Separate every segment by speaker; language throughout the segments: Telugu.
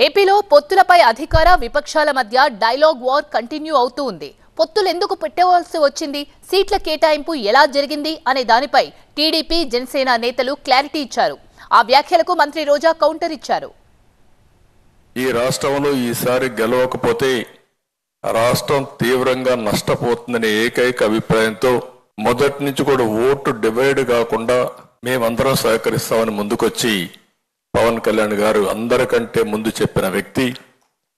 Speaker 1: ఏపీలో పొత్తులపై అధికార విపక్షాల మధ్య డైలాగ్ వార్ కంటిన్యూ అవుతూ ఉంది. పొత్తులు ఎందుకు పెట్టవలసి వచ్చింది, సీట్ల కేటాయింపు ఎలా జరిగింది అనే దానిపై టీడీపీ జనసేన నేతలు క్లారిటీ ఇచ్చారు. ఆ వ్యాఖ్యలకు మంత్రి రోజా కౌంటర్ ఇచ్చారు.
Speaker 2: ఈ రాష్ట్రంలో ఈసారి గెలవకపోతే రాష్ట్రం తీవ్రంగా నష్టపోతుందనే ఏకైక అభిప్రాయంతో మొదటి నుంచి కూడా ఓటు డివైడ్ కాకుండా మేమందరం సహకరిస్తామని ముందుకొచ్చి పవన్ కళ్యాణ్ గారు అందరికంటే ముందు చెప్పిన వ్యక్తి,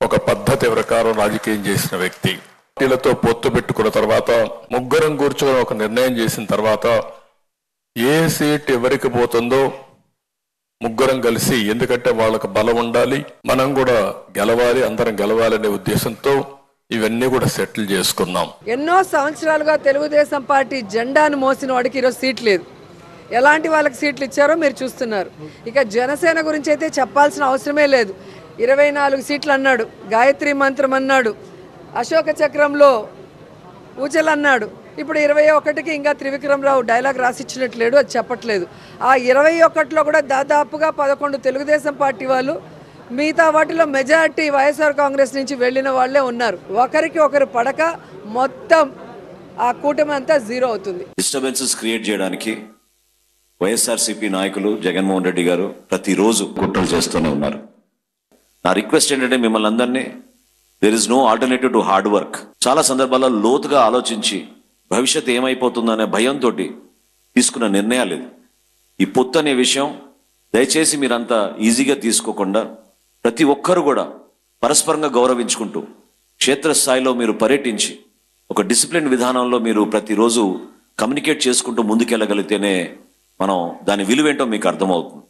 Speaker 2: ఒక పద్ధతి ప్రకారం రాజకీయం చేసిన వ్యక్తి. పార్టీలతో పొత్తు పెట్టుకున్న తర్వాత ముగ్గురం కూర్చొని ఒక నిర్ణయం చేసిన తర్వాత ఏ సీట్ ఎవరికి పోతుందో ముగ్గురం కలిసి, ఎందుకంటే వాళ్ళకు బలం ఉండాలి, మనం కూడా గెలవాలి, అందరం గెలవాలనే ఉద్దేశంతో ఇవన్నీ కూడా సెటిల్ చేసుకున్నాం.
Speaker 3: ఎన్నో సంవత్సరాలుగా తెలుగుదేశం పార్టీ జెండాను మోసిన వాడికి ఈరోజు సీట్ లేదు. ఎలాంటి వాళ్ళకి సీట్లు ఇచ్చారో మీరు చూస్తున్నారు. ఇక జనసేన గురించి అయితే చెప్పాల్సిన అవసరమే లేదు. 24 సీట్లు అన్నాడు, గాయత్రి మంత్రం అన్నాడు, అశోక చక్రంలో ఊచలు అన్నాడు. ఇప్పుడు 21కి ఇంకా త్రివిక్రమరావు డైలాగ్ రాసిచ్చినట్లేడు, అది చెప్పట్లేదు. ఆ 21లో కూడా దాదాపుగా 11 తెలుగుదేశం పార్టీ వాళ్ళు, మిగతా వాటిలో మెజారిటీ వైఎస్ఆర్ కాంగ్రెస్ నుంచి వెళ్ళిన వాళ్ళే ఉన్నారు. ఒకరికి ఒకరు పడక మొత్తం ఆ కూటమి అంతా జీరో అవుతుంది.
Speaker 4: డిస్టర్బెన్సెస్ క్రియేట్ చేయడానికి వైఎస్ఆర్సీపీ నాయకులు జగన్మోహన్ రెడ్డి గారు ప్రతిరోజు కుట్రలు చేస్తూనే ఉన్నారు. నా రిక్వెస్ట్ ఏంటంటే మిమ్మల్ని అందరినీ, there is no alternative to hard work. చాలా సందర్భాల్లో లోతుగా ఆలోచించి భవిష్యత్తు ఏమైపోతుందనే భయంతో తీసుకున్న నిర్ణయాలు ఇది. ఈ పొత్తు అనే విషయం దయచేసి మీరంతా ఈజీగా తీసుకోకుండా ప్రతి ఒక్కరు కూడా పరస్పరంగా గౌరవించుకుంటూ క్షేత్రస్థాయిలో మీరు పర్యటించి ఒక డిసిప్లిన్ విధానంలో మీరు ప్రతిరోజు కమ్యూనికేట్ చేసుకుంటూ ముందుకెళ్ళగలిగితేనే మనం దాని విలువేంటో మీకు అర్థమవుతుంది.